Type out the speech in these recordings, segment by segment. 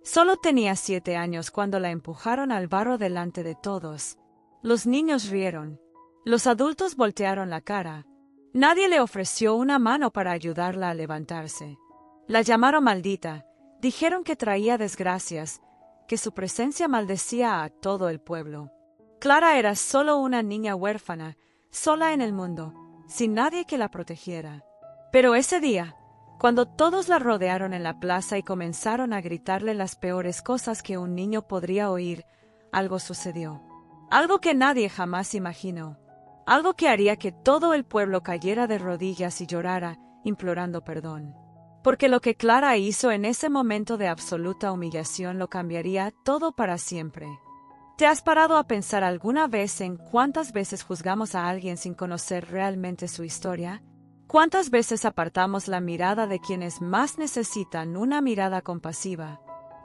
Solo tenía 7 años cuando la empujaron al barro delante de todos. Los niños rieron. Los adultos voltearon la cara. Nadie le ofreció una mano para ayudarla a levantarse. La llamaron maldita, dijeron que traía desgracias, que su presencia maldecía a todo el pueblo. Clara era solo una niña huérfana, sola en el mundo, sin nadie que la protegiera. Pero ese día, cuando todos la rodearon en la plaza y comenzaron a gritarle las peores cosas que un niño podría oír, algo sucedió. Algo que nadie jamás imaginó. Algo que haría que todo el pueblo cayera de rodillas y llorara, implorando perdón. Porque lo que Clara hizo en ese momento de absoluta humillación lo cambiaría todo para siempre. ¿Te has parado a pensar alguna vez en cuántas veces juzgamos a alguien sin conocer realmente su historia? ¿Cuántas veces apartamos la mirada de quienes más necesitan una mirada compasiva?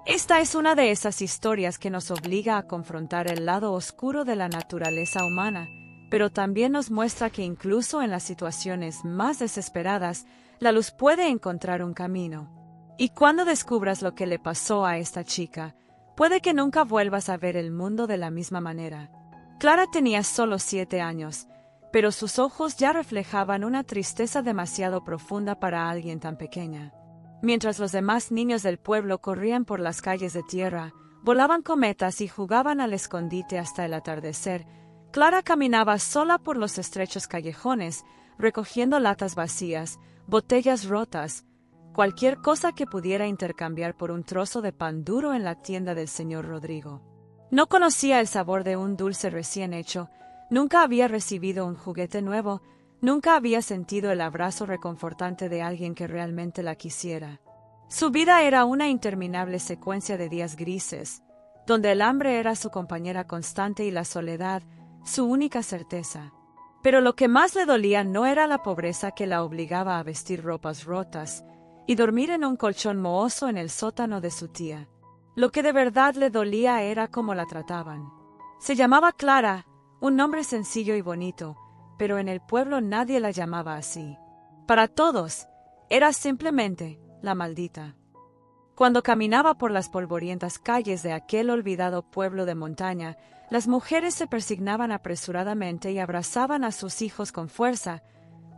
Esta es una de esas historias que nos obliga a confrontar el lado oscuro de la naturaleza humana, pero también nos muestra que incluso en las situaciones más desesperadas, la luz puede encontrar un camino. Y cuando descubras lo que le pasó a esta chica, puede que nunca vuelvas a ver el mundo de la misma manera. Clara tenía solo 7 años, pero sus ojos ya reflejaban una tristeza demasiado profunda para alguien tan pequeña. Mientras los demás niños del pueblo corrían por las calles de tierra, volaban cometas y jugaban al escondite hasta el atardecer, Clara caminaba sola por los estrechos callejones, recogiendo latas vacías, botellas rotas, cualquier cosa que pudiera intercambiar por un trozo de pan duro en la tienda del señor Rodrigo. No conocía el sabor de un dulce recién hecho, nunca había recibido un juguete nuevo, nunca había sentido el abrazo reconfortante de alguien que realmente la quisiera. Su vida era una interminable secuencia de días grises, donde el hambre era su compañera constante y la soledad, su única certeza. Pero lo que más le dolía no era la pobreza que la obligaba a vestir ropas rotas y dormir en un colchón mohoso en el sótano de su tía. Lo que de verdad le dolía era cómo la trataban. Se llamaba Clara, un nombre sencillo y bonito, pero en el pueblo nadie la llamaba así. Para todos, era simplemente la maldita. Cuando caminaba por las polvorientas calles de aquel olvidado pueblo de montaña, las mujeres se persignaban apresuradamente y abrazaban a sus hijos con fuerza,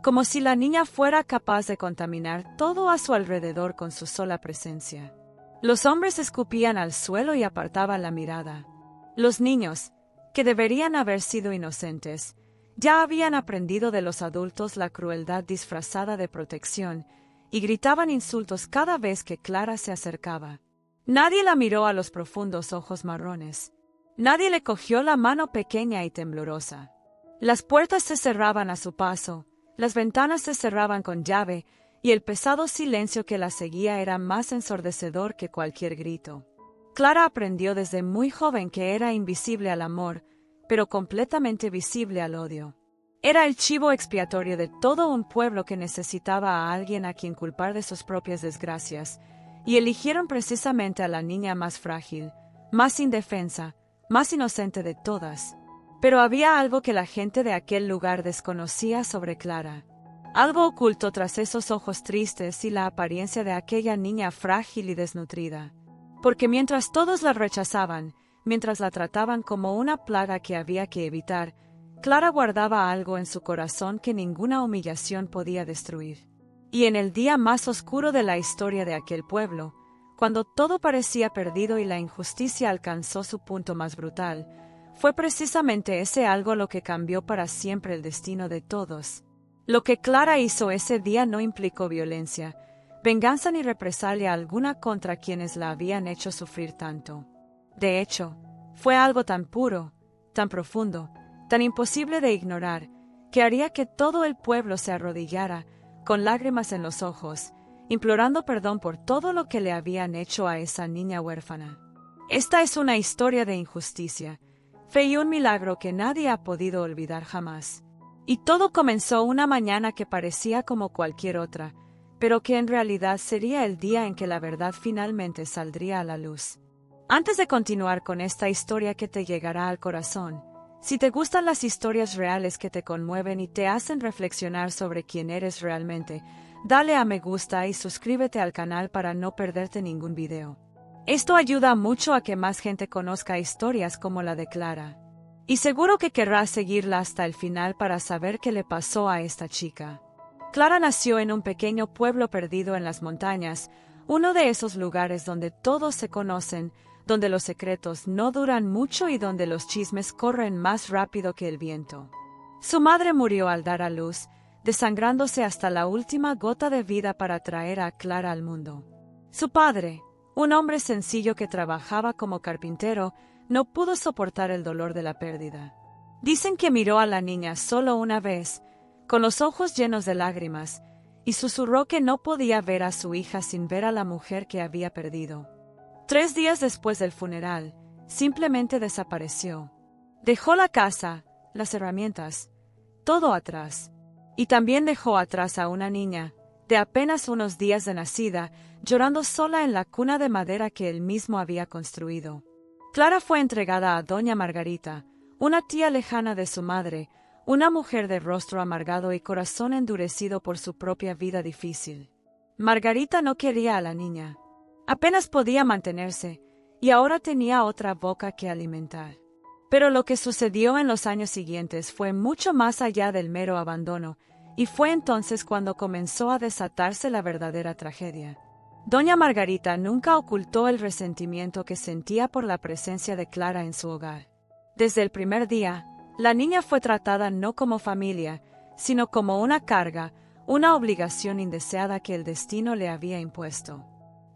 como si la niña fuera capaz de contaminar todo a su alrededor con su sola presencia. Los hombres escupían al suelo y apartaban la mirada. Los niños, que deberían haber sido inocentes, ya habían aprendido de los adultos la crueldad disfrazada de protección, y gritaban insultos cada vez que Clara se acercaba. Nadie la miró a los profundos ojos marrones. Nadie le cogió la mano pequeña y temblorosa. Las puertas se cerraban a su paso, las ventanas se cerraban con llave, y el pesado silencio que la seguía era más ensordecedor que cualquier grito. Clara aprendió desde muy joven que era invisible al amor, pero completamente visible al odio. Era el chivo expiatorio de todo un pueblo que necesitaba a alguien a quien culpar de sus propias desgracias, y eligieron precisamente a la niña más frágil, más indefensa, más inocente de todas. Pero había algo que la gente de aquel lugar desconocía sobre Clara. Algo oculto tras esos ojos tristes y la apariencia de aquella niña frágil y desnutrida. Porque mientras todos la rechazaban, mientras la trataban como una plaga que había que evitar, Clara guardaba algo en su corazón que ninguna humillación podía destruir. Y en el día más oscuro de la historia de aquel pueblo, cuando todo parecía perdido y la injusticia alcanzó su punto más brutal, fue precisamente ese algo lo que cambió para siempre el destino de todos. Lo que Clara hizo ese día no implicó violencia, venganza ni represalia alguna contra quienes la habían hecho sufrir tanto. De hecho, fue algo tan puro, tan profundo, tan imposible de ignorar, que haría que todo el pueblo se arrodillara, con lágrimas en los ojos, implorando perdón por todo lo que le habían hecho a esa niña huérfana. Esta es una historia de injusticia, fe y un milagro que nadie ha podido olvidar jamás. Y todo comenzó una mañana que parecía como cualquier otra, pero que en realidad sería el día en que la verdad finalmente saldría a la luz. Antes de continuar con esta historia que te llegará al corazón, si te gustan las historias reales que te conmueven y te hacen reflexionar sobre quién eres realmente, dale a me gusta y suscríbete al canal para no perderte ningún video. Esto ayuda mucho a que más gente conozca historias como la de Clara. Y seguro que querrás seguirla hasta el final para saber qué le pasó a esta chica. Clara nació en un pequeño pueblo perdido en las montañas, uno de esos lugares donde todos se conocen, donde los secretos no duran mucho y donde los chismes corren más rápido que el viento. Su madre murió al dar a luz, desangrándose hasta la última gota de vida para traer a Clara al mundo. Su padre, un hombre sencillo que trabajaba como carpintero, no pudo soportar el dolor de la pérdida. Dicen que miró a la niña solo una vez, con los ojos llenos de lágrimas, y susurró que no podía ver a su hija sin ver a la mujer que había perdido. 3 días después del funeral, simplemente desapareció. Dejó la casa, las herramientas, todo atrás. Y también dejó atrás a una niña, de apenas unos días de nacida, llorando sola en la cuna de madera que él mismo había construido. Clara fue entregada a doña Margarita, una tía lejana de su madre, una mujer de rostro amargado y corazón endurecido por su propia vida difícil. Margarita no quería a la niña. Apenas podía mantenerse, y ahora tenía otra boca que alimentar. Pero lo que sucedió en los años siguientes fue mucho más allá del mero abandono, y fue entonces cuando comenzó a desatarse la verdadera tragedia. Doña Margarita nunca ocultó el resentimiento que sentía por la presencia de Clara en su hogar. Desde el primer día, la niña fue tratada no como familia, sino como una carga, una obligación indeseada que el destino le había impuesto.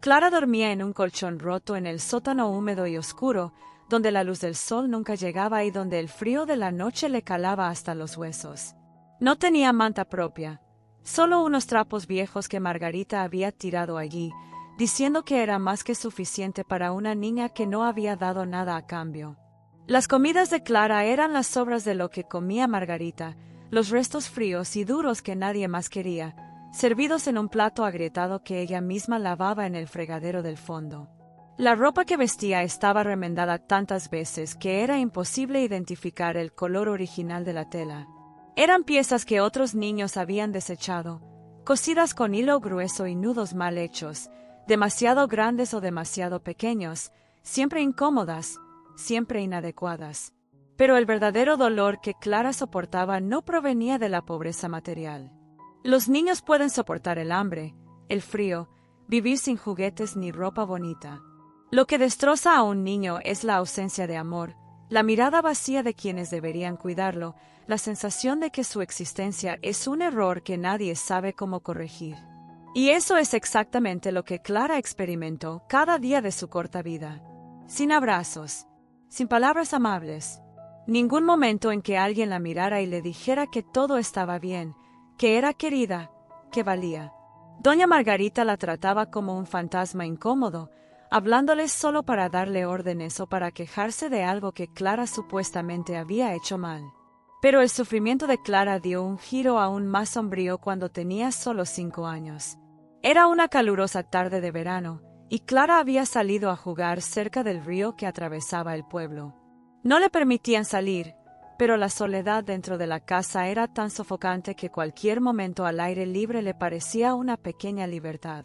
Clara dormía en un colchón roto en el sótano húmedo y oscuro, donde la luz del sol nunca llegaba y donde el frío de la noche le calaba hasta los huesos. No tenía manta propia, solo unos trapos viejos que Margarita había tirado allí, diciendo que era más que suficiente para una niña que no había dado nada a cambio. Las comidas de Clara eran las sobras de lo que comía Margarita, los restos fríos y duros que nadie más quería, servidos en un plato agrietado que ella misma lavaba en el fregadero del fondo. La ropa que vestía estaba remendada tantas veces que era imposible identificar el color original de la tela. Eran piezas que otros niños habían desechado, cosidas con hilo grueso y nudos mal hechos, demasiado grandes o demasiado pequeños, siempre incómodas, siempre inadecuadas. Pero el verdadero dolor que Clara soportaba no provenía de la pobreza material. Los niños pueden soportar el hambre, el frío, vivir sin juguetes ni ropa bonita. Lo que destroza a un niño es la ausencia de amor, la mirada vacía de quienes deberían cuidarlo, la sensación de que su existencia es un error que nadie sabe cómo corregir. Y eso es exactamente lo que Clara experimentó cada día de su corta vida. Sin abrazos, sin palabras amables, ningún momento en que alguien la mirara y le dijera que todo estaba bien, que era querida, que valía. Doña Margarita la trataba como un fantasma incómodo, hablándoles solo para darle órdenes o para quejarse de algo que Clara supuestamente había hecho mal. Pero el sufrimiento de Clara dio un giro aún más sombrío cuando tenía solo 5 años. Era una calurosa tarde de verano, y Clara había salido a jugar cerca del río que atravesaba el pueblo. No le permitían salir, pero la soledad dentro de la casa era tan sofocante que cualquier momento al aire libre le parecía una pequeña libertad.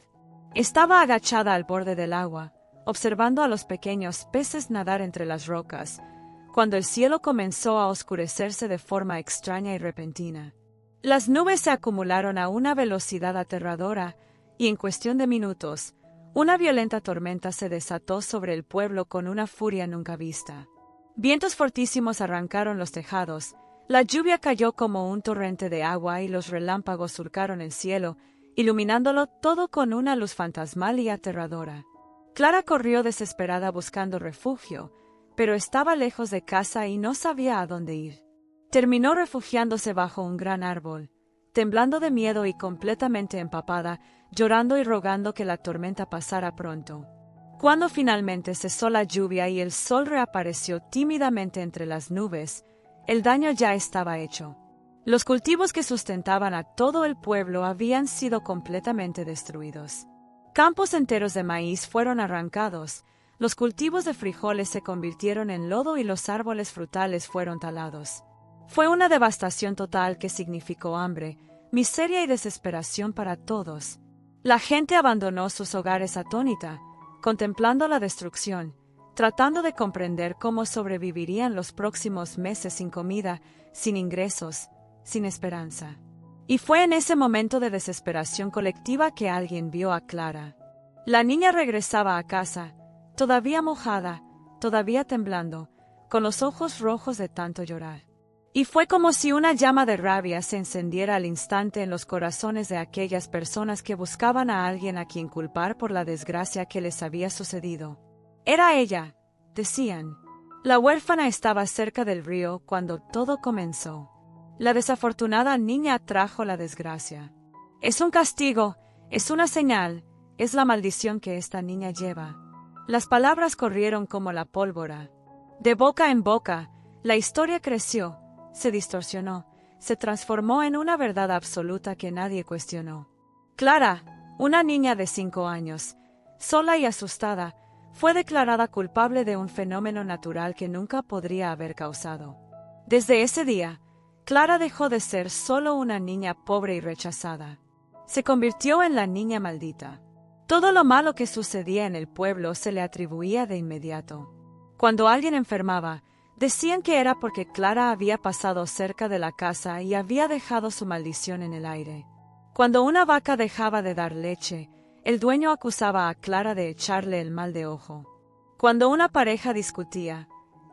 Estaba agachada al borde del agua, observando a los pequeños peces nadar entre las rocas, cuando el cielo comenzó a oscurecerse de forma extraña y repentina. Las nubes se acumularon a una velocidad aterradora, y en cuestión de minutos, una violenta tormenta se desató sobre el pueblo con una furia nunca vista. Vientos fortísimos arrancaron los tejados, la lluvia cayó como un torrente de agua y los relámpagos surcaron el cielo, iluminándolo todo con una luz fantasmal y aterradora. Clara corrió desesperada buscando refugio, pero estaba lejos de casa y no sabía a dónde ir. Terminó refugiándose bajo un gran árbol, temblando de miedo y completamente empapada, llorando y rogando que la tormenta pasara pronto. Cuando finalmente cesó la lluvia y el sol reapareció tímidamente entre las nubes, el daño ya estaba hecho. Los cultivos que sustentaban a todo el pueblo habían sido completamente destruidos. Campos enteros de maíz fueron arrancados, los cultivos de frijoles se convirtieron en lodo y los árboles frutales fueron talados. Fue una devastación total que significó hambre, miseria y desesperación para todos. La gente abandonó sus hogares atónita, contemplando la destrucción, tratando de comprender cómo sobrevivirían los próximos meses sin comida, sin ingresos, sin esperanza. Y fue en ese momento de desesperación colectiva que alguien vio a Clara. La niña regresaba a casa, todavía mojada, todavía temblando, con los ojos rojos de tanto llorar. Y fue como si una llama de rabia se encendiera al instante en los corazones de aquellas personas que buscaban a alguien a quien culpar por la desgracia que les había sucedido. Era ella, decían. La huérfana estaba cerca del río cuando todo comenzó. La desafortunada niña trajo la desgracia. Es un castigo, es una señal, es la maldición que esta niña lleva. Las palabras corrieron como la pólvora. De boca en boca, la historia creció, se distorsionó, se transformó en una verdad absoluta que nadie cuestionó. Clara, una niña de 5 años, sola y asustada, fue declarada culpable de un fenómeno natural que nunca podría haber causado. Desde ese día, Clara dejó de ser solo una niña pobre y rechazada. Se convirtió en la niña maldita. Todo lo malo que sucedía en el pueblo se le atribuía de inmediato. Cuando alguien enfermaba, decían que era porque Clara había pasado cerca de la casa y había dejado su maldición en el aire. Cuando una vaca dejaba de dar leche, el dueño acusaba a Clara de echarle el mal de ojo. Cuando una pareja discutía,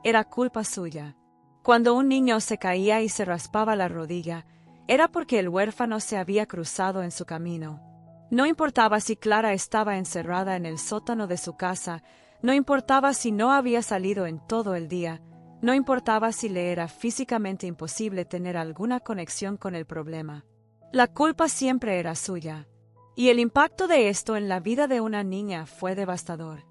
era culpa suya. Cuando un niño se caía y se raspaba la rodilla, era porque el huérfano se había cruzado en su camino. No importaba si Clara estaba encerrada en el sótano de su casa, no importaba si no había salido en todo el día, no importaba si le era físicamente imposible tener alguna conexión con el problema. La culpa siempre era suya. Y el impacto de esto en la vida de una niña fue devastador.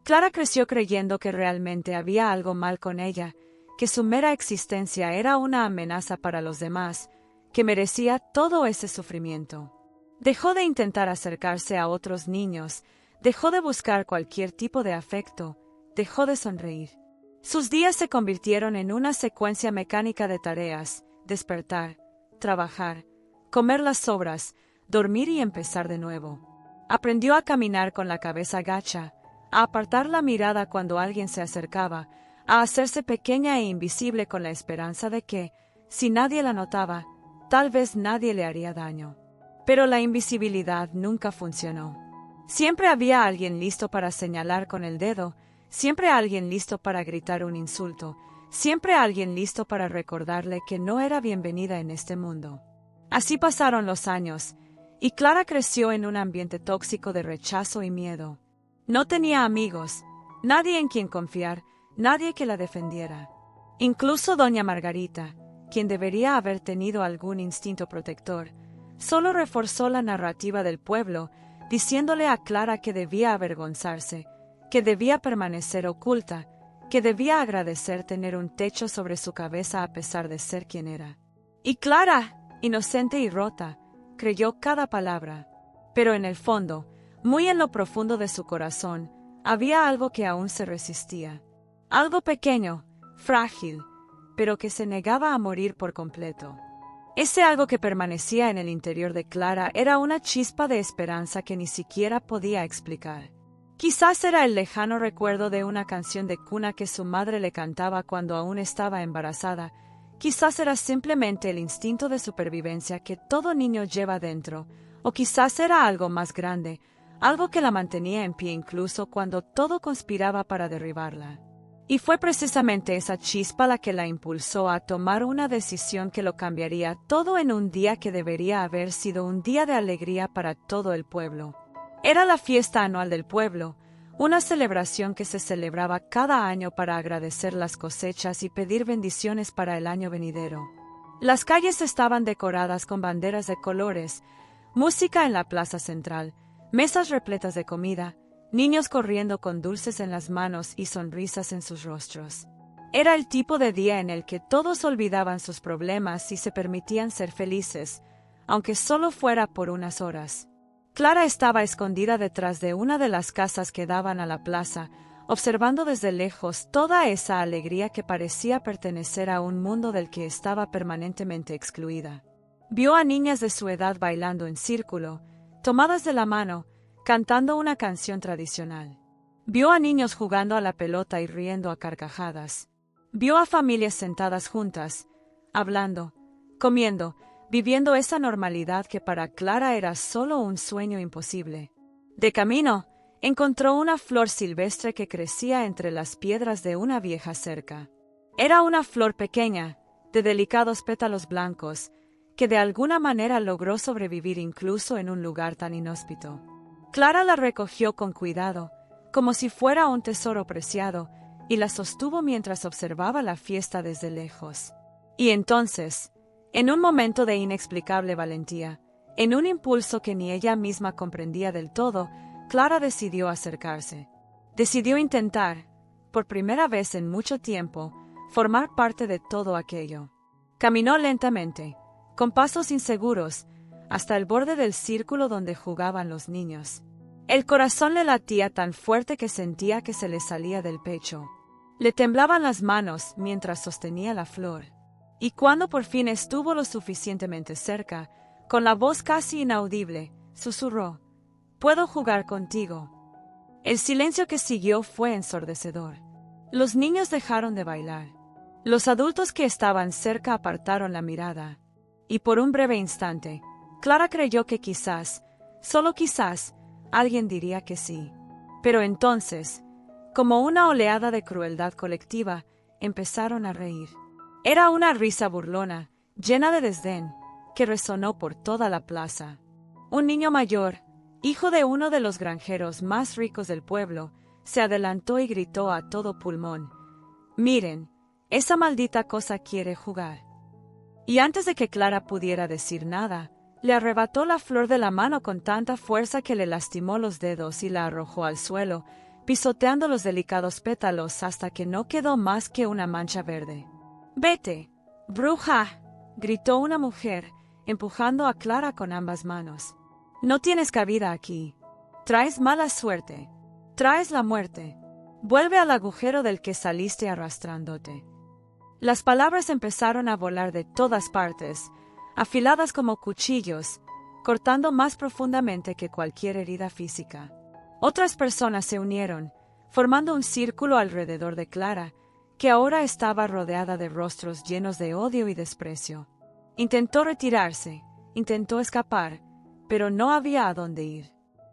Clara creció creyendo que realmente había algo mal con ella, que su mera existencia era una amenaza para los demás, que merecía todo ese sufrimiento. Dejó de intentar acercarse a otros niños, dejó de buscar cualquier tipo de afecto, dejó de sonreír. Sus días se convirtieron en una secuencia mecánica de tareas: despertar, trabajar, comer las sobras, dormir y empezar de nuevo. Aprendió a caminar con la cabeza gacha, a apartar la mirada cuando alguien se acercaba, a hacerse pequeña e invisible con la esperanza de que, si nadie la notaba, tal vez nadie le haría daño. Pero la invisibilidad nunca funcionó. Siempre había alguien listo para señalar con el dedo, siempre alguien listo para gritar un insulto, siempre alguien listo para recordarle que no era bienvenida en este mundo. Así pasaron los años, y Clara creció en un ambiente tóxico de rechazo y miedo. No tenía amigos, nadie en quien confiar, nadie que la defendiera. Incluso doña Margarita, quien debería haber tenido algún instinto protector, solo reforzó la narrativa del pueblo, diciéndole a Clara que debía avergonzarse, que debía permanecer oculta, que debía agradecer tener un techo sobre su cabeza a pesar de ser quien era. Y Clara, inocente y rota, creyó cada palabra. Pero en el fondo, muy en lo profundo de su corazón, había algo que aún se resistía. Algo pequeño, frágil, pero que se negaba a morir por completo. Ese algo que permanecía en el interior de Clara era una chispa de esperanza que ni siquiera podía explicar. Quizás era el lejano recuerdo de una canción de cuna que su madre le cantaba cuando aún estaba embarazada. Quizás era simplemente el instinto de supervivencia que todo niño lleva dentro, o quizás era algo más grande, algo que la mantenía en pie incluso cuando todo conspiraba para derribarla. Y fue precisamente esa chispa la que la impulsó a tomar una decisión que lo cambiaría todo en un día que debería haber sido un día de alegría para todo el pueblo. Era la fiesta anual del pueblo, una celebración que se celebraba cada año para agradecer las cosechas y pedir bendiciones para el año venidero. Las calles estaban decoradas con banderas de colores, música en la plaza central, mesas repletas de comida, niños corriendo con dulces en las manos y sonrisas en sus rostros. Era el tipo de día en el que todos olvidaban sus problemas y se permitían ser felices, aunque solo fuera por unas horas. Clara estaba escondida detrás de una de las casas que daban a la plaza, observando desde lejos toda esa alegría que parecía pertenecer a un mundo del que estaba permanentemente excluida. Vio a niñas de su edad bailando en círculo, tomadas de la mano, cantando una canción tradicional. Vio a niños jugando a la pelota y riendo a carcajadas. Vio a familias sentadas juntas, hablando, comiendo, viviendo esa normalidad que para Clara era solo un sueño imposible. De camino, encontró una flor silvestre que crecía entre las piedras de una vieja cerca. Era una flor pequeña, de delicados pétalos blancos, que de alguna manera logró sobrevivir incluso en un lugar tan inhóspito. Clara la recogió con cuidado, como si fuera un tesoro preciado, y la sostuvo mientras observaba la fiesta desde lejos. Y entonces, en un momento de inexplicable valentía, en un impulso que ni ella misma comprendía del todo, Clara decidió acercarse. Decidió intentar, por primera vez en mucho tiempo, formar parte de todo aquello. Caminó lentamente, con pasos inseguros, hasta el borde del círculo donde jugaban los niños. El corazón le latía tan fuerte que sentía que se le salía del pecho. Le temblaban las manos mientras sostenía la flor. Y cuando por fin estuvo lo suficientemente cerca, con la voz casi inaudible, susurró: «¿Puedo jugar contigo?». El silencio que siguió fue ensordecedor. Los niños dejaron de bailar. Los adultos que estaban cerca apartaron la mirada. Y por un breve instante, Clara creyó que quizás, solo quizás, alguien diría que sí. Pero entonces, como una oleada de crueldad colectiva, empezaron a reír. Era una risa burlona, llena de desdén, que resonó por toda la plaza. Un niño mayor, hijo de uno de los granjeros más ricos del pueblo, se adelantó y gritó a todo pulmón: «Miren, esa maldita cosa quiere jugar». Y antes de que Clara pudiera decir nada, le arrebató la flor de la mano con tanta fuerza que le lastimó los dedos y la arrojó al suelo, pisoteando los delicados pétalos hasta que no quedó más que una mancha verde. «¡Vete, bruja!», gritó una mujer, empujando a Clara con ambas manos. «No tienes cabida aquí. Traes mala suerte. Traes la muerte. Vuelve al agujero del que saliste arrastrándote». Las palabras empezaron a volar de todas partes, afiladas como cuchillos, cortando más profundamente que cualquier herida física. Otras personas se unieron, formando un círculo alrededor de Clara, que ahora estaba rodeada de rostros llenos de odio y desprecio. Intentó retirarse, intentó escapar, pero no había a dónde ir.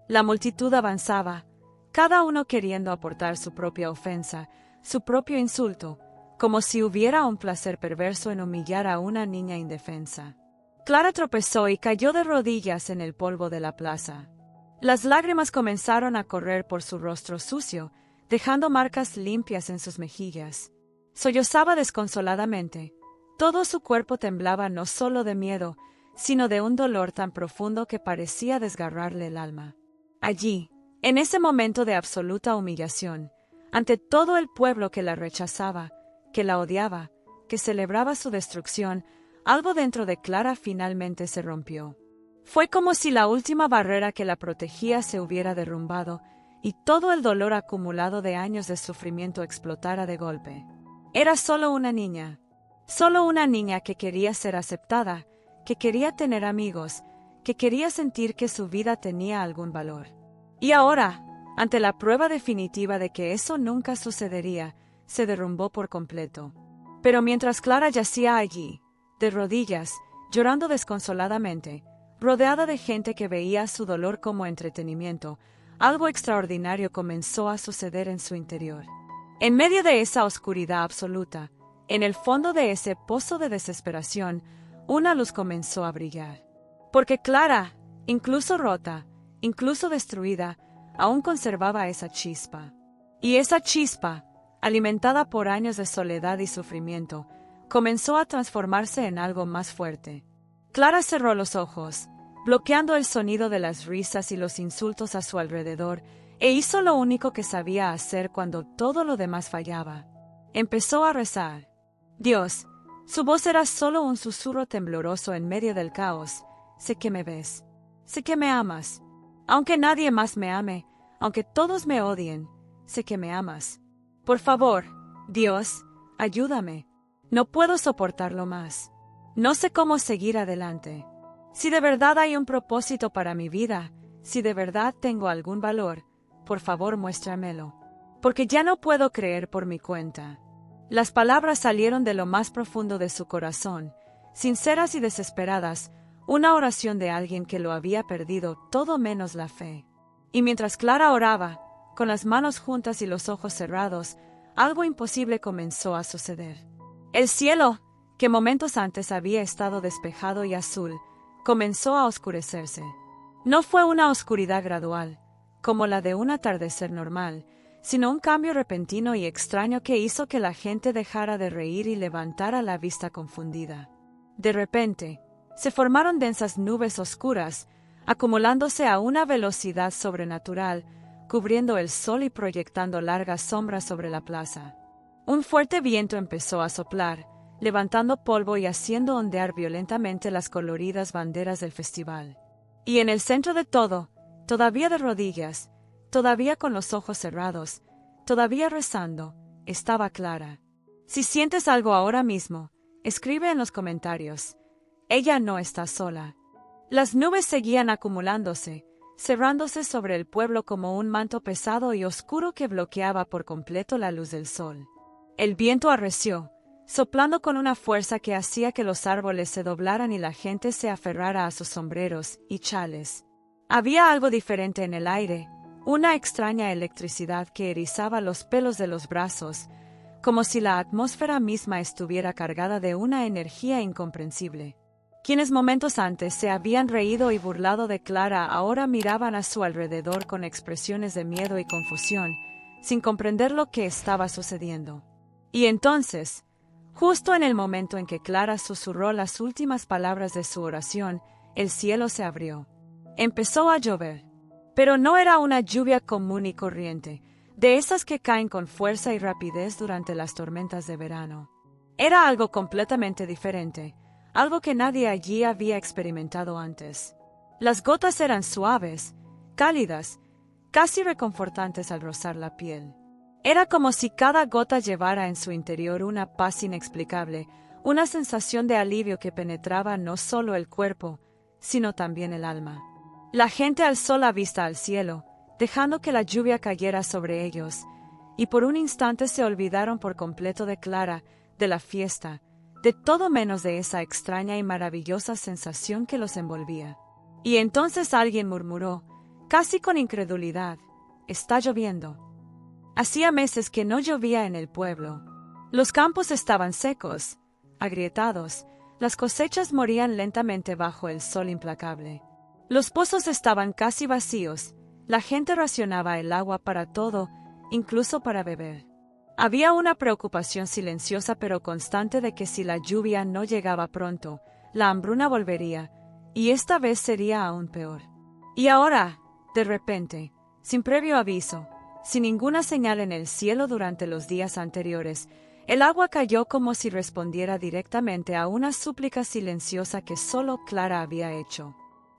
La multitud avanzaba, cada uno queriendo aportar su propia ofensa, su propio insulto, como si hubiera un placer perverso en humillar a una niña indefensa. Clara tropezó y cayó de rodillas en el polvo de la plaza. Las lágrimas comenzaron a correr por su rostro sucio, dejando marcas limpias en sus mejillas. Sollozaba desconsoladamente. Todo su cuerpo temblaba no solo de miedo, sino de un dolor tan profundo que parecía desgarrarle el alma. Allí, en ese momento de absoluta humillación, ante todo el pueblo que la rechazaba, que la odiaba, que celebraba su destrucción, algo dentro de Clara finalmente se rompió. Fue como si la última barrera que la protegía se hubiera derrumbado y todo el dolor acumulado de años de sufrimiento explotara de golpe. Era solo una niña que quería ser aceptada, que quería tener amigos, que quería sentir que su vida tenía algún valor. Y ahora, ante la prueba definitiva de que eso nunca sucedería, se derrumbó por completo. Pero mientras Clara yacía allí, de rodillas, llorando desconsoladamente, rodeada de gente que veía su dolor como entretenimiento, algo extraordinario comenzó a suceder en su interior. En medio de esa oscuridad absoluta, en el fondo de ese pozo de desesperación, una luz comenzó a brillar. Porque Clara, incluso rota, incluso destruida, aún conservaba esa chispa. Y esa chispa, alimentada por años de soledad y sufrimiento, comenzó a transformarse en algo más fuerte. Clara cerró los ojos, bloqueando el sonido de las risas y los insultos a su alrededor, e hizo lo único que sabía hacer cuando todo lo demás fallaba. Empezó a rezar. Dios, su voz era solo un susurro tembloroso en medio del caos. Sé que me ves. Sé que me amas. Aunque nadie más me ame, aunque todos me odien, sé que me amas. Por favor, Dios, ayúdame. No puedo soportarlo más. No sé cómo seguir adelante. Si de verdad hay un propósito para mi vida, si de verdad tengo algún valor, por favor muéstramelo. porque ya no puedo creer por mi cuenta. Las palabras salieron de lo más profundo de su corazón, sinceras y desesperadas, una oración de alguien que lo había perdido todo menos la fe. Y mientras Clara oraba, con las manos juntas y los ojos cerrados, algo imposible comenzó a suceder. El cielo, que momentos antes había estado despejado y azul, comenzó a oscurecerse. No fue una oscuridad gradual, como la de un atardecer normal, sino un cambio repentino y extraño que hizo que la gente dejara de reír y levantara la vista confundida. De repente, se formaron densas nubes oscuras, acumulándose a una velocidad sobrenatural, cubriendo el sol y proyectando largas sombras sobre la plaza. Un fuerte viento empezó a soplar, levantando polvo y haciendo ondear violentamente las coloridas banderas del festival. Y en el centro de todo, todavía de rodillas, todavía con los ojos cerrados, todavía rezando, estaba Clara. Si sientes algo ahora mismo, escribe en los comentarios. Ella no está sola. Las nubes seguían acumulándose, cerrándose sobre el pueblo como un manto pesado y oscuro que bloqueaba por completo la luz del sol. El viento arreció, soplando con una fuerza que hacía que los árboles se doblaran y la gente se aferrara a sus sombreros y chales. Había algo diferente en el aire, una extraña electricidad que erizaba los pelos de los brazos, como si la atmósfera misma estuviera cargada de una energía incomprensible. Quienes momentos antes se habían reído y burlado de Clara ahora miraban a su alrededor con expresiones de miedo y confusión, sin comprender lo que estaba sucediendo. Y entonces, justo en el momento en que Clara susurró las últimas palabras de su oración, el cielo se abrió. Empezó a llover. Pero no era una lluvia común y corriente, de esas que caen con fuerza y rapidez durante las tormentas de verano. Era algo completamente diferente, algo que nadie allí había experimentado antes. Las gotas eran suaves, cálidas, casi reconfortantes al rozar la piel. Era como si cada gota llevara en su interior una paz inexplicable, una sensación de alivio que penetraba no solo el cuerpo, sino también el alma. La gente alzó la vista al cielo, dejando que la lluvia cayera sobre ellos, y por un instante se olvidaron por completo de Clara, de la fiesta, de todo menos de esa extraña y maravillosa sensación que los envolvía. Y entonces alguien murmuró, casi con incredulidad, «Está lloviendo». Hacía meses que no llovía en el pueblo. Los campos estaban secos, agrietados, las cosechas morían lentamente bajo el sol implacable. Los pozos estaban casi vacíos, la gente racionaba el agua para todo, incluso para beber. Había una preocupación silenciosa pero constante de que si la lluvia no llegaba pronto, la hambruna volvería, y esta vez sería aún peor. Y ahora, de repente, sin previo aviso, sin ninguna señal en el cielo durante los días anteriores, el agua cayó como si respondiera directamente a una súplica silenciosa que solo Clara había hecho.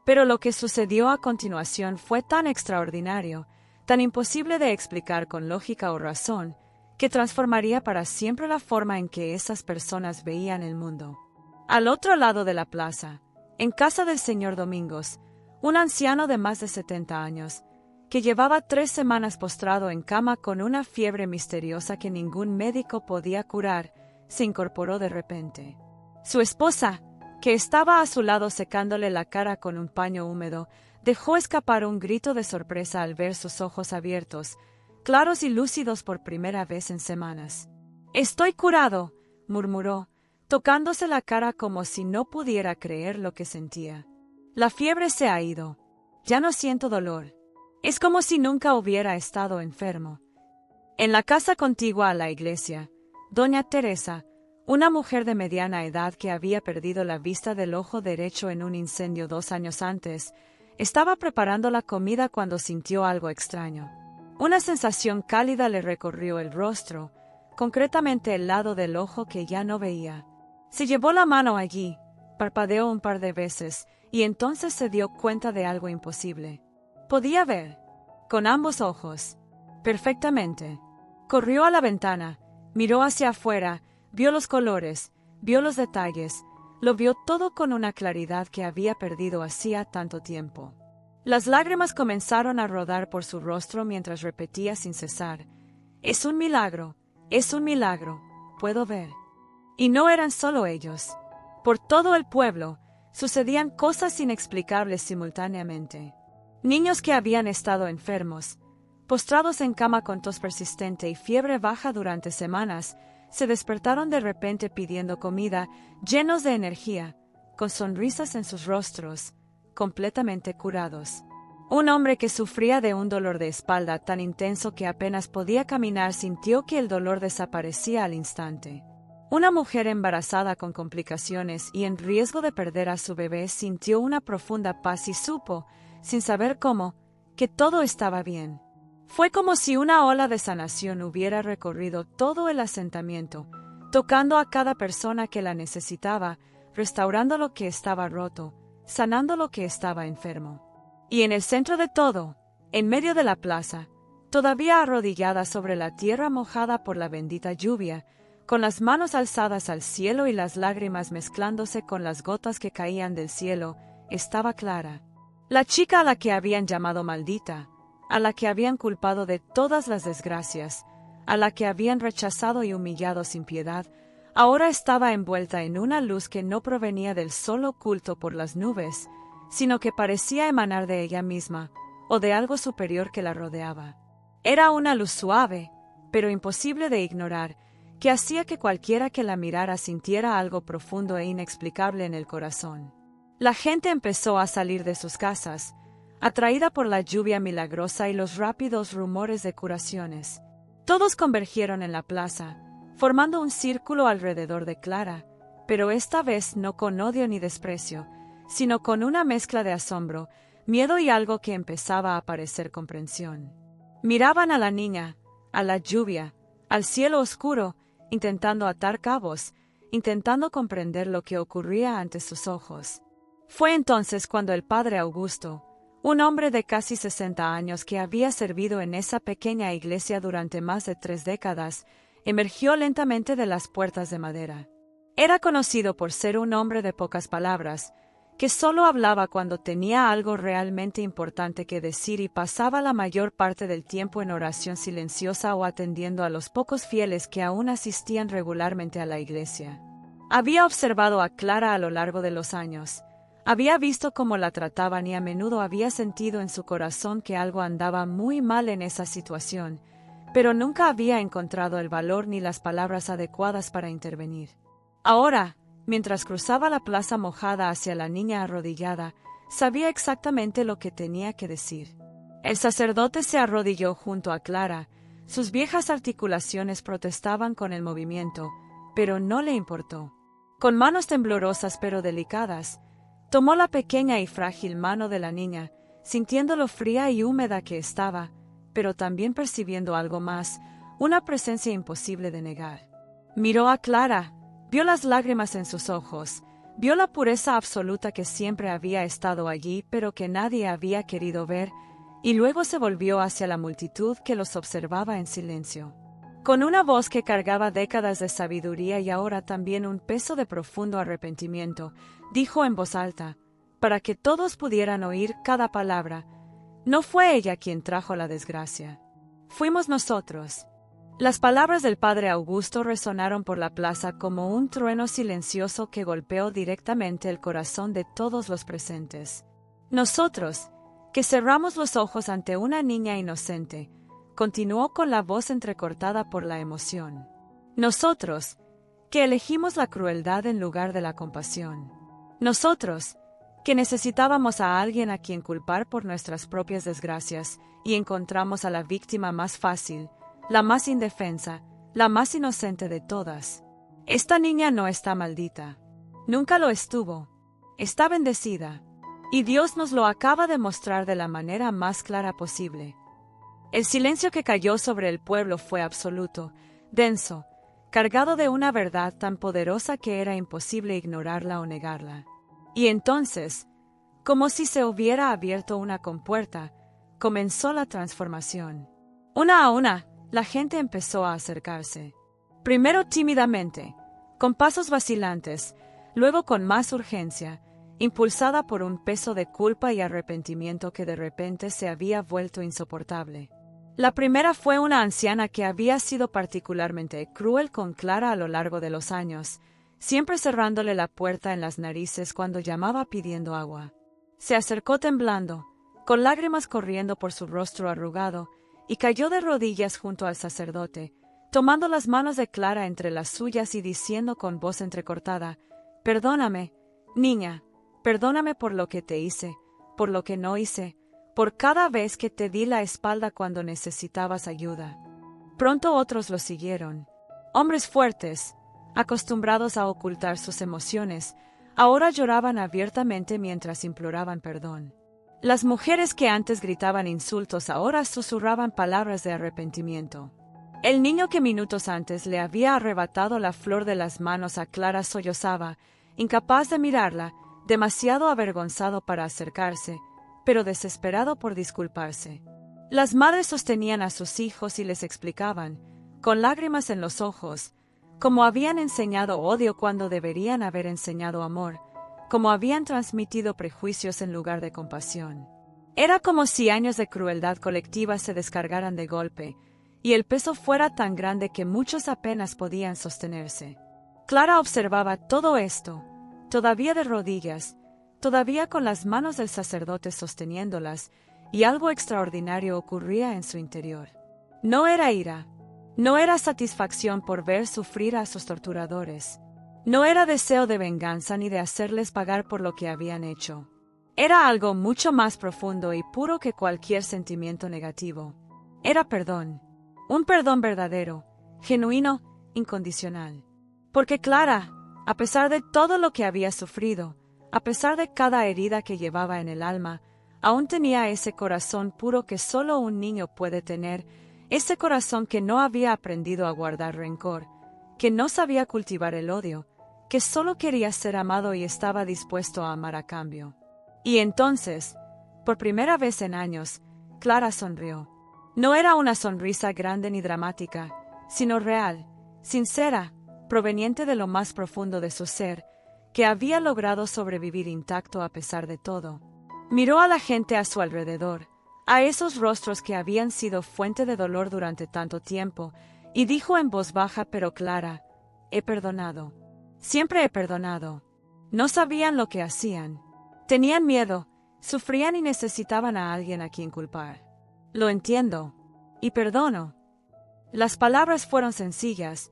Pero lo que sucedió a continuación fue tan extraordinario, tan imposible de explicar con lógica o razón, que transformaría para siempre la forma en que esas personas veían el mundo. Al otro lado de la plaza, en casa del señor Domingos, un anciano de más de 70 años, que llevaba 3 semanas postrado en cama con una fiebre misteriosa que ningún médico podía curar, se incorporó de repente. Su esposa, que estaba a su lado secándole la cara con un paño húmedo, dejó escapar un grito de sorpresa al ver sus ojos abiertos, claros y lúcidos por primera vez en semanas. «Estoy curado», murmuró, tocándose la cara como si no pudiera creer lo que sentía. «La fiebre se ha ido. Ya no siento dolor. Es como si nunca hubiera estado enfermo». En la casa contigua a la iglesia, doña Teresa, una mujer de mediana edad que había perdido la vista del ojo derecho en un incendio 2 años antes, estaba preparando la comida cuando sintió algo extraño. Una sensación cálida le recorrió el rostro, concretamente el lado del ojo que ya no veía. Se llevó la mano allí, parpadeó un par de veces, y entonces se dio cuenta de algo imposible. Podía ver, con ambos ojos, perfectamente. Corrió a la ventana, miró hacia afuera, vio los colores, vio los detalles, lo vio todo con una claridad que había perdido hacía tanto tiempo. Las lágrimas comenzaron a rodar por su rostro mientras repetía sin cesar, Es un milagro, puedo ver. Y no eran solo ellos. Por todo el pueblo, sucedían cosas inexplicables simultáneamente. Niños que habían estado enfermos, postrados en cama con tos persistente y fiebre baja durante semanas, se despertaron de repente pidiendo comida, llenos de energía, con sonrisas en sus rostros, completamente curados. Un hombre que sufría de un dolor de espalda tan intenso que apenas podía caminar sintió que el dolor desaparecía al instante. Una mujer embarazada con complicaciones y en riesgo de perder a su bebé sintió una profunda paz y supo, sin saber cómo, que todo estaba bien. Fue como si una ola de sanación hubiera recorrido todo el asentamiento, tocando a cada persona que la necesitaba, restaurando lo que estaba roto, sanando lo que estaba enfermo. Y en el centro de todo, en medio de la plaza, todavía arrodillada sobre la tierra mojada por la bendita lluvia, con las manos alzadas al cielo y las lágrimas mezclándose con las gotas que caían del cielo, estaba Clara. La chica a la que habían llamado maldita, a la que habían culpado de todas las desgracias, a la que habían rechazado y humillado sin piedad, ahora estaba envuelta en una luz que no provenía del sol oculto por las nubes, sino que parecía emanar de ella misma, o de algo superior que la rodeaba. Era una luz suave, pero imposible de ignorar, que hacía que cualquiera que la mirara sintiera algo profundo e inexplicable en el corazón. La gente empezó a salir de sus casas, atraída por la lluvia milagrosa y los rápidos rumores de curaciones. Todos convergieron en la plaza, formando un círculo alrededor de Clara, pero esta vez no con odio ni desprecio, sino con una mezcla de asombro, miedo y algo que empezaba a parecer comprensión. Miraban a la niña, a la lluvia, al cielo oscuro, intentando atar cabos, intentando comprender lo que ocurría ante sus ojos. Fue entonces cuando el padre Augusto, un hombre de casi 60 años que había servido en esa pequeña iglesia durante más de 3 décadas, emergió lentamente de las puertas de madera. Era conocido por ser un hombre de pocas palabras, que solo hablaba cuando tenía algo realmente importante que decir y pasaba la mayor parte del tiempo en oración silenciosa o atendiendo a los pocos fieles que aún asistían regularmente a la iglesia. Había observado a Clara a lo largo de los años. Había visto cómo la trataban y a menudo había sentido en su corazón que algo andaba muy mal en esa situación, pero nunca había encontrado el valor ni las palabras adecuadas para intervenir. Ahora, mientras cruzaba la plaza mojada hacia la niña arrodillada, sabía exactamente lo que tenía que decir. El sacerdote se arrodilló junto a Clara. Sus viejas articulaciones protestaban con el movimiento, pero no le importó. Con manos temblorosas pero delicadas, tomó la pequeña y frágil mano de la niña, sintiendo lo fría y húmeda que estaba, pero también percibiendo algo más, una presencia imposible de negar. Miró a Clara, vio las lágrimas en sus ojos, vio la pureza absoluta que siempre había estado allí pero que nadie había querido ver, y luego se volvió hacia la multitud que los observaba en silencio. Con una voz que cargaba décadas de sabiduría y ahora también un peso de profundo arrepentimiento, dijo en voz alta, para que todos pudieran oír cada palabra: no fue ella quien trajo la desgracia. Fuimos nosotros. Las palabras del padre Augusto resonaron por la plaza como un trueno silencioso que golpeó directamente el corazón de todos los presentes. Nosotros, que cerramos los ojos ante una niña inocente, continuó con la voz entrecortada por la emoción. Nosotros, que elegimos la crueldad en lugar de la compasión. Nosotros, que necesitábamos a alguien a quien culpar por nuestras propias desgracias, y encontramos a la víctima más fácil, la más indefensa, la más inocente de todas. Esta niña no está maldita. Nunca lo estuvo. Está bendecida. Y Dios nos lo acaba de mostrar de la manera más clara posible. El silencio que cayó sobre el pueblo fue absoluto, denso, cargado de una verdad tan poderosa que era imposible ignorarla o negarla. Y entonces, como si se hubiera abierto una compuerta, comenzó la transformación. Una a una, la gente empezó a acercarse. Primero tímidamente, con pasos vacilantes, luego con más urgencia, impulsada por un peso de culpa y arrepentimiento que de repente se había vuelto insoportable. La primera fue una anciana que había sido particularmente cruel con Clara a lo largo de los años, siempre cerrándole la puerta en las narices cuando llamaba pidiendo agua. Se acercó temblando, con lágrimas corriendo por su rostro arrugado, y cayó de rodillas junto al sacerdote, tomando las manos de Clara entre las suyas y diciendo con voz entrecortada: «Perdóname, niña, perdóname por lo que te hice, por lo que no hice, por cada vez que te di la espalda cuando necesitabas ayuda». Pronto otros lo siguieron. Hombres fuertes, acostumbrados a ocultar sus emociones, ahora lloraban abiertamente mientras imploraban perdón. Las mujeres que antes gritaban insultos ahora susurraban palabras de arrepentimiento. El niño que minutos antes le había arrebatado la flor de las manos a Clara sollozaba, incapaz de mirarla, demasiado avergonzado para acercarse, pero desesperado por disculparse. Las madres sostenían a sus hijos y les explicaban, con lágrimas en los ojos, cómo habían enseñado odio cuando deberían haber enseñado amor, cómo habían transmitido prejuicios en lugar de compasión. Era como si años de crueldad colectiva se descargaran de golpe, y el peso fuera tan grande que muchos apenas podían sostenerse. Clara observaba todo esto, todavía de rodillas, todavía con las manos del sacerdote sosteniéndolas, y algo extraordinario ocurría en su interior. No era ira, no era satisfacción por ver sufrir a sus torturadores, no era deseo de venganza ni de hacerles pagar por lo que habían hecho. Era algo mucho más profundo y puro que cualquier sentimiento negativo. Era perdón, un perdón verdadero, genuino, incondicional. Porque Clara, a pesar de todo lo que había sufrido, a pesar de cada herida que llevaba en el alma, aún tenía ese corazón puro que solo un niño puede tener, ese corazón que no había aprendido a guardar rencor, que no sabía cultivar el odio, que solo quería ser amado y estaba dispuesto a amar a cambio. Y entonces, por primera vez en años, Clara sonrió. No era una sonrisa grande ni dramática, sino real, sincera, proveniente de lo más profundo de su ser, que había logrado sobrevivir intacto a pesar de todo. Miró a la gente a su alrededor, a esos rostros que habían sido fuente de dolor durante tanto tiempo, y dijo en voz baja pero clara: «He perdonado. Siempre he perdonado». No sabían lo que hacían. Tenían miedo, sufrían y necesitaban a alguien a quien culpar. «Lo entiendo. Y perdono». Las palabras fueron sencillas,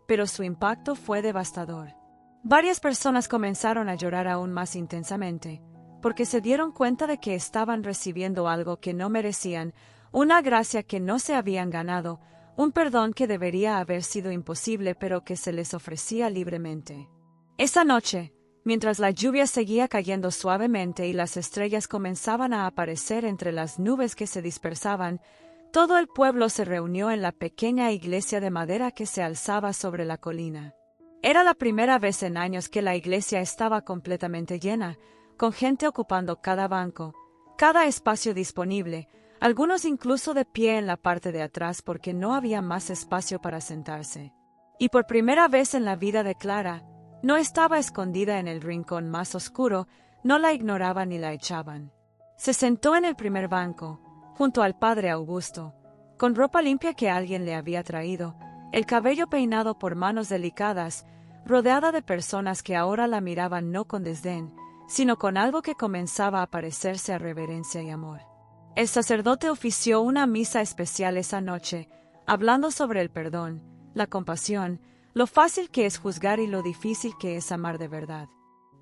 pero su impacto fue devastador. Varias personas comenzaron a llorar aún más intensamente, porque se dieron cuenta de que estaban recibiendo algo que no merecían, una gracia que no se habían ganado, un perdón que debería haber sido imposible pero que se les ofrecía libremente. Esa noche, mientras la lluvia seguía cayendo suavemente y las estrellas comenzaban a aparecer entre las nubes que se dispersaban, todo el pueblo se reunió en la pequeña iglesia de madera que se alzaba sobre la colina. Era la primera vez en años que la iglesia estaba completamente llena, con gente ocupando cada banco, cada espacio disponible, algunos incluso de pie en la parte de atrás porque no había más espacio para sentarse. Y por primera vez en la vida de Clara, no estaba escondida en el rincón más oscuro, no la ignoraban ni la echaban. Se sentó en el primer banco, junto al padre Augusto, con ropa limpia que alguien le había traído, el cabello peinado por manos delicadas, rodeada de personas que ahora la miraban no con desdén, sino con algo que comenzaba a parecerse a reverencia y amor. El sacerdote ofició una misa especial esa noche, hablando sobre el perdón, la compasión, lo fácil que es juzgar y lo difícil que es amar de verdad.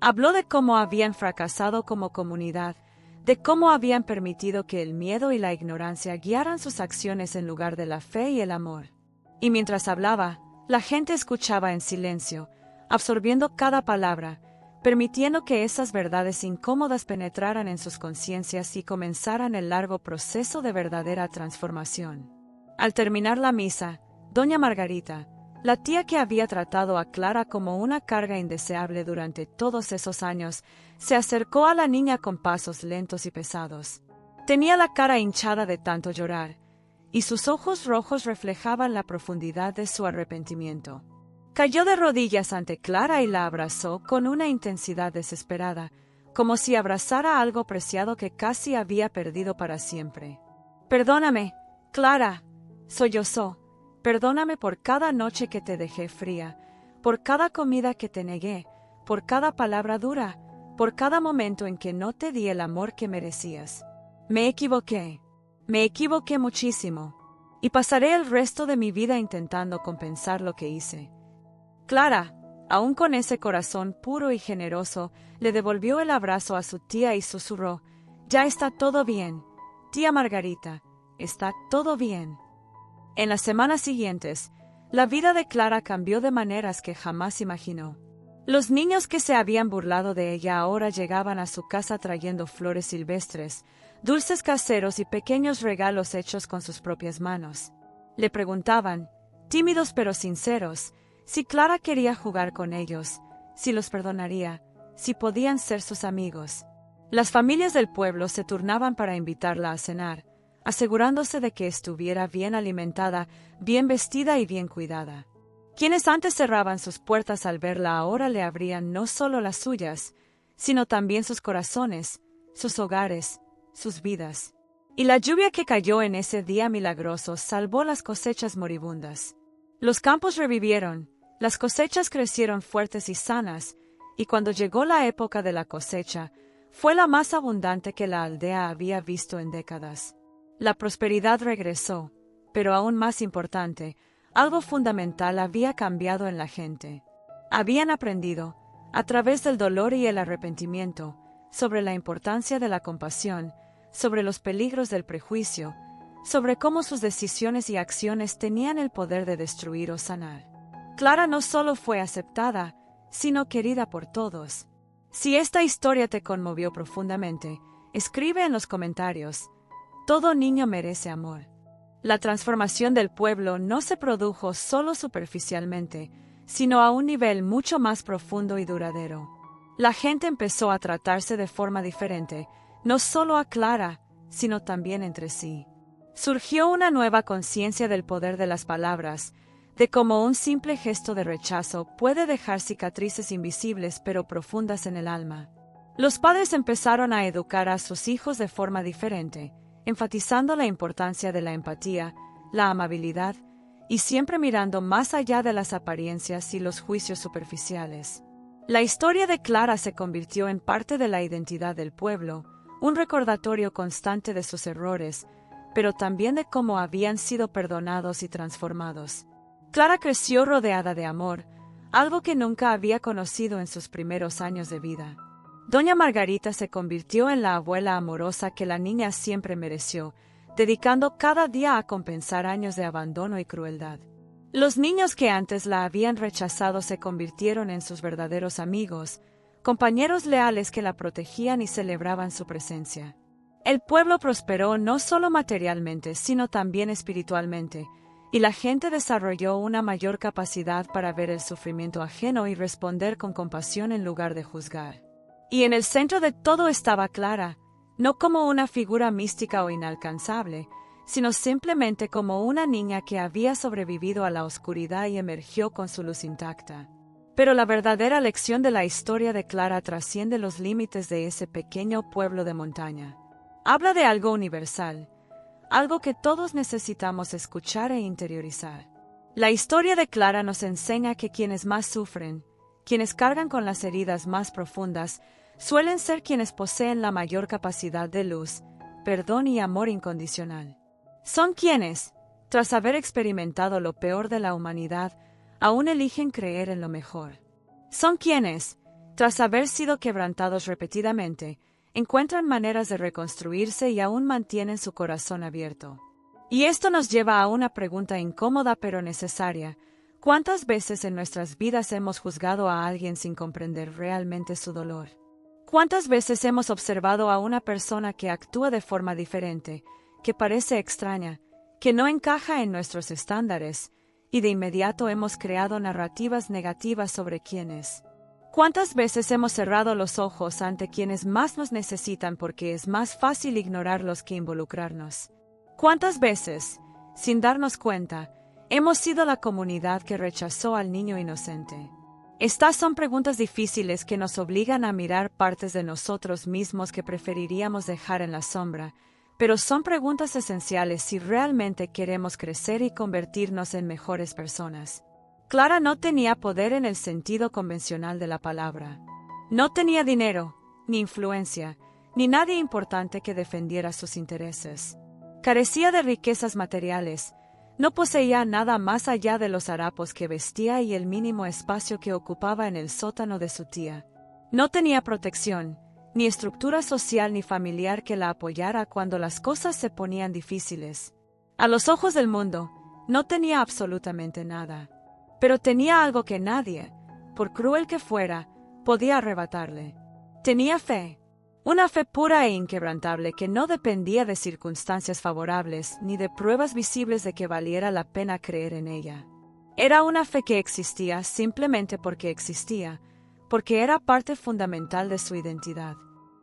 Habló de cómo habían fracasado como comunidad, de cómo habían permitido que el miedo y la ignorancia guiaran sus acciones en lugar de la fe y el amor. Y mientras hablaba, la gente escuchaba en silencio, absorbiendo cada palabra, permitiendo que esas verdades incómodas penetraran en sus conciencias y comenzaran el largo proceso de verdadera transformación. Al terminar la misa, doña Margarita, la tía que había tratado a Clara como una carga indeseable durante todos esos años, se acercó a la niña con pasos lentos y pesados. Tenía la cara hinchada de tanto llorar, y sus ojos rojos reflejaban la profundidad de su arrepentimiento. Cayó de rodillas ante Clara y la abrazó con una intensidad desesperada, como si abrazara algo preciado que casi había perdido para siempre. «Perdóname, Clara, sollozó, perdóname por cada noche que te dejé fría, por cada comida que te negué, por cada palabra dura, por cada momento en que no te di el amor que merecías. Me equivoqué muchísimo, y pasaré el resto de mi vida intentando compensar lo que hice. Clara, aún con ese corazón puro y generoso, le devolvió el abrazo a su tía y susurró: «Ya está todo bien, tía Margarita, está todo bien». En las semanas siguientes, la vida de Clara cambió de maneras que jamás imaginó. Los niños que se habían burlado de ella ahora llegaban a su casa trayendo flores silvestres, dulces caseros y pequeños regalos hechos con sus propias manos. Le preguntaban, tímidos pero sinceros, si Clara quería jugar con ellos, si los perdonaría, si podían ser sus amigos. Las familias del pueblo se turnaban para invitarla a cenar, asegurándose de que estuviera bien alimentada, bien vestida y bien cuidada. Quienes antes cerraban sus puertas al verla ahora le abrían no solo las suyas, sino también sus corazones, sus hogares, sus vidas. Y la lluvia que cayó en ese día milagroso salvó las cosechas moribundas. Los campos revivieron, las cosechas crecieron fuertes y sanas, y cuando llegó la época de la cosecha, fue la más abundante que la aldea había visto en décadas. La prosperidad regresó, pero aún más importante, algo fundamental había cambiado en la gente. Habían aprendido, a través del dolor y el arrepentimiento, sobre la importancia de la compasión, sobre los peligros del prejuicio, sobre cómo sus decisiones y acciones tenían el poder de destruir o sanar. Clara no solo fue aceptada, sino querida por todos. Si esta historia te conmovió profundamente, escribe en los comentarios. Todo niño merece amor. La transformación del pueblo no se produjo solo superficialmente, sino a un nivel mucho más profundo y duradero. La gente empezó a tratarse de forma diferente, no solo a Clara, sino también entre sí. Surgió una nueva conciencia del poder de las palabras, de cómo un simple gesto de rechazo puede dejar cicatrices invisibles pero profundas en el alma. Los padres empezaron a educar a sus hijos de forma diferente, enfatizando la importancia de la empatía, la amabilidad, y siempre mirando más allá de las apariencias y los juicios superficiales. La historia de Clara se convirtió en parte de la identidad del pueblo, un recordatorio constante de sus errores, pero también de cómo habían sido perdonados y transformados. Clara creció rodeada de amor, algo que nunca había conocido en sus primeros años de vida. Doña Margarita se convirtió en la abuela amorosa que la niña siempre mereció, dedicando cada día a compensar años de abandono y crueldad. Los niños que antes la habían rechazado se convirtieron en sus verdaderos amigos, compañeros leales que la protegían y celebraban su presencia. El pueblo prosperó no solo materialmente, sino también espiritualmente, y la gente desarrolló una mayor capacidad para ver el sufrimiento ajeno y responder con compasión en lugar de juzgar. Y en el centro de todo estaba Clara, no como una figura mística o inalcanzable, sino simplemente como una niña que había sobrevivido a la oscuridad y emergió con su luz intacta. Pero la verdadera lección de la historia de Clara trasciende los límites de ese pequeño pueblo de montaña. Habla de algo universal, algo que todos necesitamos escuchar e interiorizar. La historia de Clara nos enseña que quienes más sufren, quienes cargan con las heridas más profundas, suelen ser quienes poseen la mayor capacidad de luz, perdón y amor incondicional. Son quienes, tras haber experimentado lo peor de la humanidad, aún eligen creer en lo mejor. Son quienes, tras haber sido quebrantados repetidamente, encuentran maneras de reconstruirse y aún mantienen su corazón abierto. Y esto nos lleva a una pregunta incómoda pero necesaria. ¿Cuántas veces en nuestras vidas hemos juzgado a alguien sin comprender realmente su dolor? ¿Cuántas veces hemos observado a una persona que actúa de forma diferente, que parece extraña, que no encaja en nuestros estándares, y de inmediato hemos creado narrativas negativas sobre quién es? ¿Cuántas veces hemos cerrado los ojos ante quienes más nos necesitan porque es más fácil ignorarlos que involucrarnos? ¿Cuántas veces, sin darnos cuenta, hemos sido la comunidad que rechazó al niño inocente? Estas son preguntas difíciles que nos obligan a mirar partes de nosotros mismos que preferiríamos dejar en la sombra, pero son preguntas esenciales si realmente queremos crecer y convertirnos en mejores personas. Clara no tenía poder en el sentido convencional de la palabra. No tenía dinero, ni influencia, ni nadie importante que defendiera sus intereses. Carecía de riquezas materiales, no poseía nada más allá de los harapos que vestía y el mínimo espacio que ocupaba en el sótano de su tía. No tenía protección, ni estructura social ni familiar que la apoyara cuando las cosas se ponían difíciles. A los ojos del mundo, no tenía absolutamente nada. Pero tenía algo que nadie, por cruel que fuera, podía arrebatarle. Tenía fe. Una fe pura e inquebrantable que no dependía de circunstancias favorables ni de pruebas visibles de que valiera la pena creer en ella. Era una fe que existía simplemente porque existía, porque era parte fundamental de su identidad.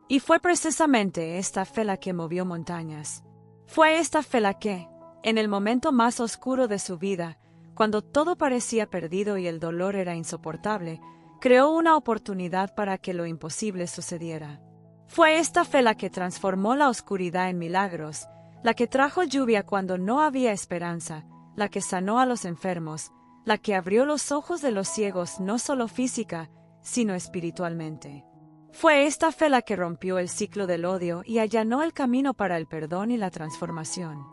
Y fue precisamente esta fe la que movió montañas. Fue esta fe la que, en el momento más oscuro de su vida, cuando todo parecía perdido y el dolor era insoportable, creó una oportunidad para que lo imposible sucediera. Fue esta fe la que transformó la oscuridad en milagros, la que trajo lluvia cuando no había esperanza, la que sanó a los enfermos, la que abrió los ojos de los ciegos no solo física, sino espiritualmente. Fue esta fe la que rompió el ciclo del odio y allanó el camino para el perdón y la transformación.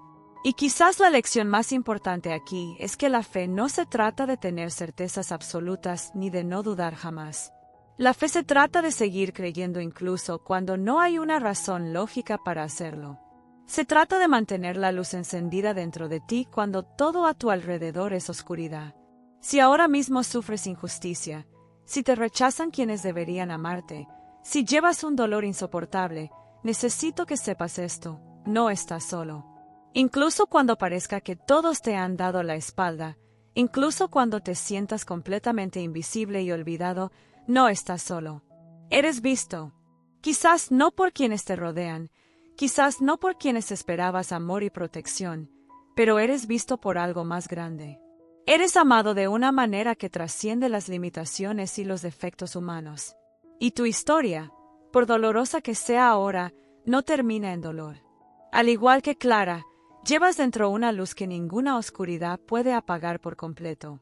Y quizás la lección más importante aquí es que la fe no se trata de tener certezas absolutas ni de no dudar jamás. La fe se trata de seguir creyendo incluso cuando no hay una razón lógica para hacerlo. Se trata de mantener la luz encendida dentro de ti cuando todo a tu alrededor es oscuridad. Si ahora mismo sufres injusticia, si te rechazan quienes deberían amarte, si llevas un dolor insoportable, necesito que sepas esto: no estás solo. Incluso cuando parezca que todos te han dado la espalda, incluso cuando te sientas completamente invisible y olvidado, no estás solo. Eres visto. Quizás no por quienes te rodean, quizás no por quienes esperabas amor y protección, pero eres visto por algo más grande. Eres amado de una manera que trasciende las limitaciones y los defectos humanos. Y tu historia, por dolorosa que sea ahora, no termina en dolor. Al igual que Clara, llevas dentro una luz que ninguna oscuridad puede apagar por completo.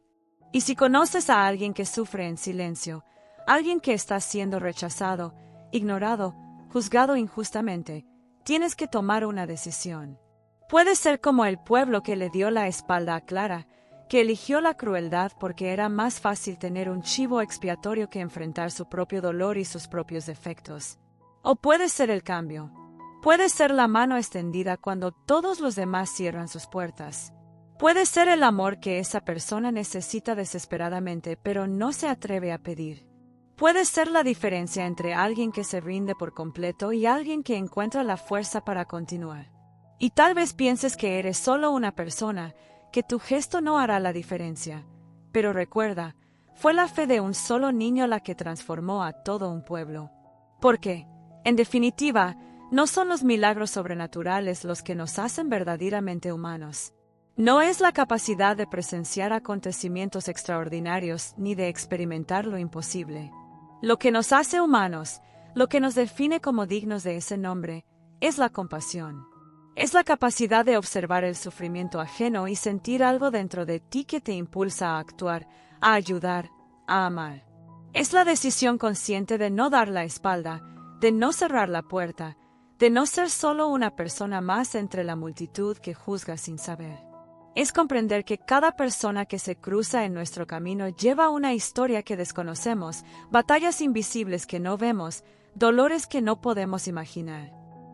Y si conoces a alguien que sufre en silencio, alguien que está siendo rechazado, ignorado, juzgado injustamente, tienes que tomar una decisión. Puedes ser como el pueblo que le dio la espalda a Clara, que eligió la crueldad porque era más fácil tener un chivo expiatorio que enfrentar su propio dolor y sus propios defectos. O puedes ser el cambio. Puedes ser la mano extendida cuando todos los demás cierran sus puertas. Puedes ser el amor que esa persona necesita desesperadamente pero no se atreve a pedir. Puedes ser la diferencia entre alguien que se rinde por completo y alguien que encuentra la fuerza para continuar. Y tal vez pienses que eres solo una persona, que tu gesto no hará la diferencia. Pero recuerda, fue la fe de un solo niño la que transformó a todo un pueblo. Porque, en definitiva, no son los milagros sobrenaturales los que nos hacen verdaderamente humanos. No es la capacidad de presenciar acontecimientos extraordinarios ni de experimentar lo imposible. Lo que nos hace humanos, lo que nos define como dignos de ese nombre, es la compasión. Es la capacidad de observar el sufrimiento ajeno y sentir algo dentro de ti que te impulsa a actuar, a ayudar, a amar. Es la decisión consciente de no dar la espalda, de no cerrar la puerta, de no ser solo una persona más entre la multitud que juzga sin saber. Es comprender que cada persona que se cruza en nuestro camino lleva una historia que desconocemos, batallas invisibles que no vemos, dolores que no podemos imaginar.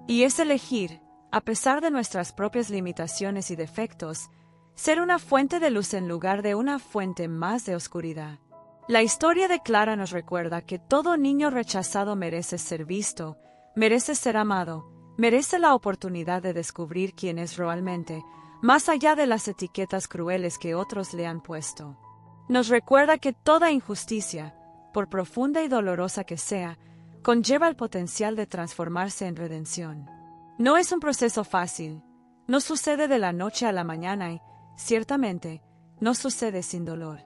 Y es elegir, a pesar de nuestras propias limitaciones y defectos, ser una fuente de luz en lugar de una fuente más de oscuridad. La historia de Clara nos recuerda que todo niño rechazado merece ser visto, merece ser amado, merece la oportunidad de descubrir quién es realmente, más allá de las etiquetas crueles que otros le han puesto. Nos recuerda que toda injusticia, por profunda y dolorosa que sea, conlleva el potencial de transformarse en redención. No es un proceso fácil, no sucede de la noche a la mañana y, ciertamente, no sucede sin dolor.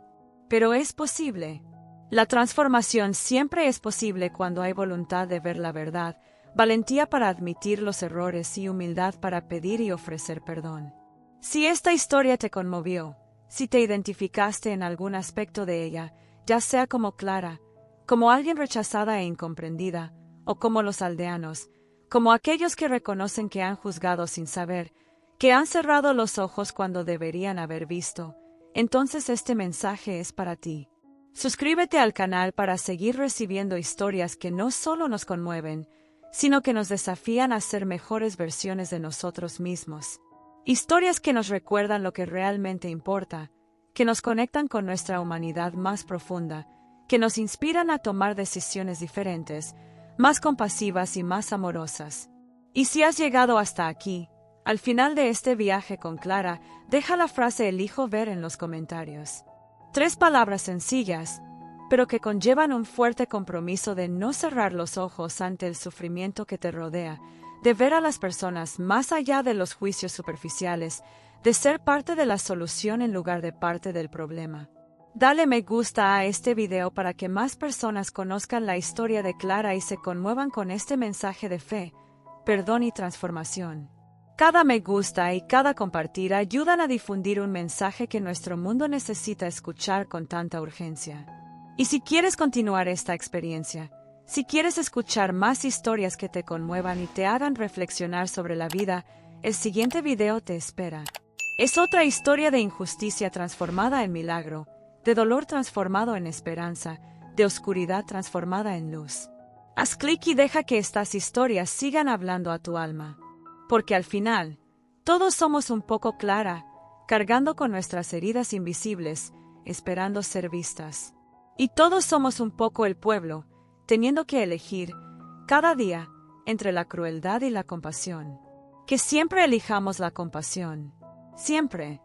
Pero es posible. La transformación siempre es posible cuando hay voluntad de ver la verdad, valentía para admitir los errores y humildad para pedir y ofrecer perdón. Si esta historia te conmovió, si te identificaste en algún aspecto de ella, ya sea como Clara, como alguien rechazada e incomprendida, o como los aldeanos, como aquellos que reconocen que han juzgado sin saber, que han cerrado los ojos cuando deberían haber visto, entonces este mensaje es para ti. Suscríbete al canal para seguir recibiendo historias que no solo nos conmueven, sino que nos desafían a ser mejores versiones de nosotros mismos. Historias que nos recuerdan lo que realmente importa, que nos conectan con nuestra humanidad más profunda, que nos inspiran a tomar decisiones diferentes, más compasivas y más amorosas. Y si has llegado hasta aquí, al final de este viaje con Clara, deja la frase "elijo ver" en los comentarios. 3 palabras sencillas, pero que conllevan un fuerte compromiso de no cerrar los ojos ante el sufrimiento que te rodea, de ver a las personas más allá de los juicios superficiales, de ser parte de la solución en lugar de parte del problema. Dale me gusta a este video para que más personas conozcan la historia de Clara y se conmuevan con este mensaje de fe, perdón y transformación. Cada me gusta y cada compartir ayudan a difundir un mensaje que nuestro mundo necesita escuchar con tanta urgencia. Y si quieres continuar esta experiencia, si quieres escuchar más historias que te conmuevan y te hagan reflexionar sobre la vida, el siguiente video te espera. Es otra historia de injusticia transformada en milagro, de dolor transformado en esperanza, de oscuridad transformada en luz. Haz clic y deja que estas historias sigan hablando a tu alma. Porque al final, todos somos un poco Clara, cargando con nuestras heridas invisibles, esperando ser vistas. Y todos somos un poco el pueblo, teniendo que elegir, cada día, entre la crueldad y la compasión. Que siempre elijamos la compasión. Siempre.